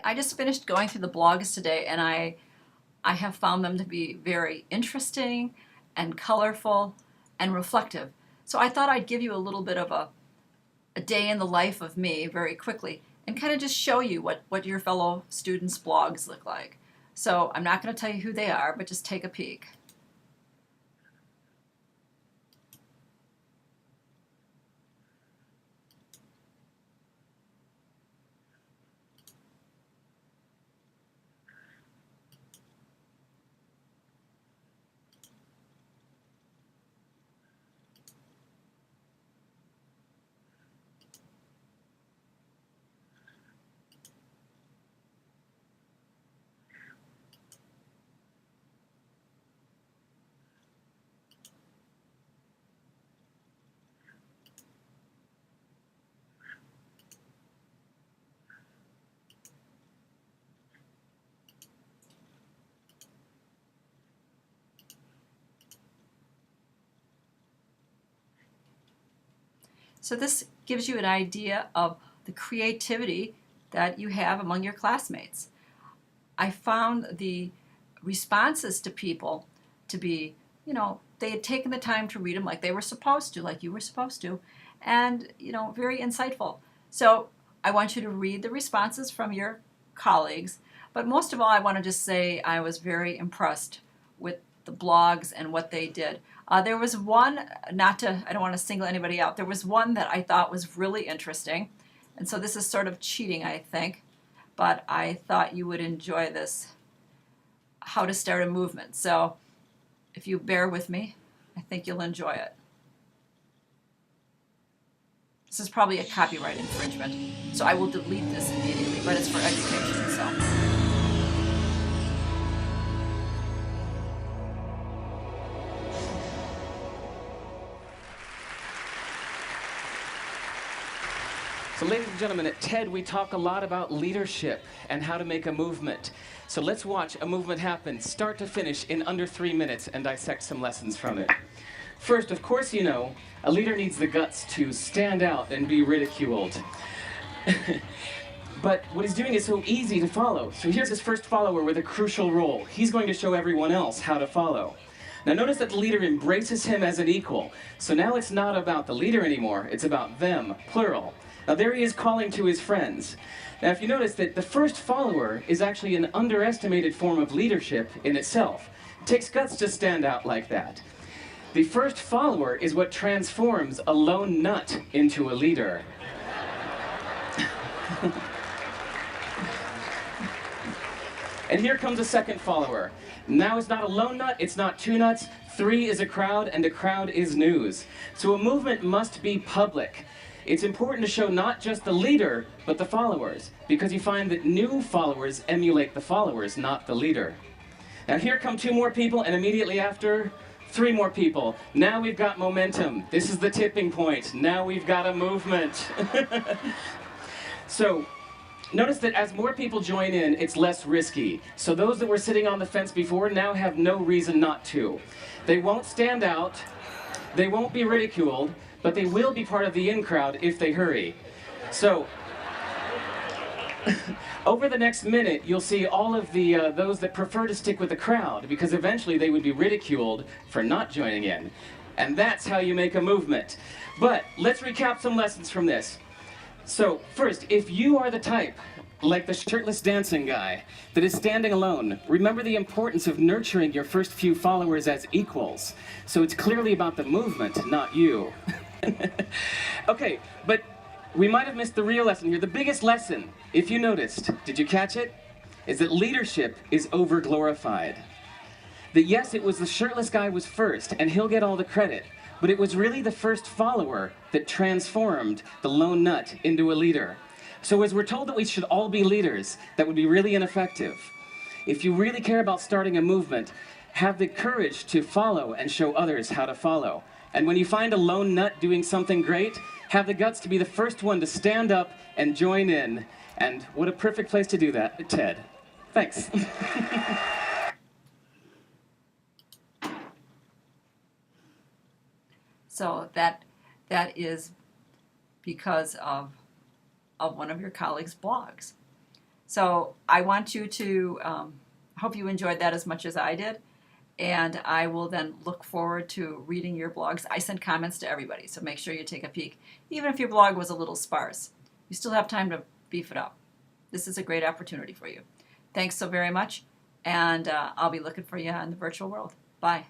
I just finished going through the blogs today, and I have found them to be very interesting and colorful and reflective. So I thought I'd give you a little bit of a day in the life of me very quickly and kind of just show you what your fellow students' blogs look like. So I'm not going to tell you who they are, but just take a peek. So this gives you an idea of the creativity that you have among your classmates. I found the responses to people to be, they had taken the time to read them like they were supposed to, like you were supposed to, and, very insightful. So I want you to read the responses from your colleagues, but most of all, I want to just say I was very impressed with the blogs and what they did. There was one, I don't want to single anybody out, there was one that I thought was really interesting, and so this is sort of cheating, I think, but I thought you would enjoy this, how to start a movement. So if you bear with me, I think you'll enjoy it. This is probably a copyright infringement, so I will delete this immediately, but it's for education, so. So ladies and gentlemen, at TED we talk a lot about leadership and how to make a movement. So let's watch a movement happen, start to finish, in under 3 minutes and dissect some lessons from it. First, of course you know, a leader needs the guts to stand out and be ridiculed. But what he's doing is so easy to follow. So here's his first follower with a crucial role. He's going to show everyone else how to follow. Now notice that the leader embraces him as an equal. So now it's not about the leader anymore, it's about them, plural. Now there he is calling to his friends. Now if you notice that the first follower is actually an underestimated form of leadership in itself. It takes guts to stand out like that. The first follower is what transforms a lone nut into a leader. And here comes a second follower. Now it's not a lone nut, it's not two nuts, 3 is a crowd, and a crowd is news. So a movement must be public. It's important to show not just the leader, but the followers, because you find that new followers emulate the followers, not the leader. Now here come 2 more people, and immediately after, 3 more people. Now we've got momentum. This is the tipping point. Now we've got a movement. So, notice that as more people join in, it's less risky. So those that were sitting on the fence before now have no reason not to. They won't stand out, they won't be ridiculed, but they will be part of the in crowd if they hurry. So, over the next minute, you'll see all of the those that prefer to stick with the crowd, because eventually they would be ridiculed for not joining in. And that's how you make a movement. But let's recap some lessons from this. So, first, if you are the type, like the shirtless dancing guy, that is standing alone, remember the importance of nurturing your first few followers as equals. So it's clearly about the movement, not you. Okay, but we might have missed the real lesson here. The biggest lesson, if you noticed, did you catch it? Is that leadership is over-glorified. That yes, it was the shirtless guy was first, and he'll get all the credit, but it was really the first follower that transformed the lone nut into a leader. So as we're told that we should all be leaders, that would be really ineffective. If you really care about starting a movement, have the courage to follow and show others how to follow. And when you find a lone nut doing something great, have the guts to be the first one to stand up and join in. And what a perfect place to do that, TED. Thanks. So that is because of one of your colleagues' blogs. So I want you to hope you enjoyed that as much as I did. And I will then look forward to reading your blogs. I send comments to everybody, so make sure you take a peek. Even if your blog was a little sparse, you still have time to beef it up. This is a great opportunity for you. Thanks so very much, and I'll be looking for you in the virtual world. Bye.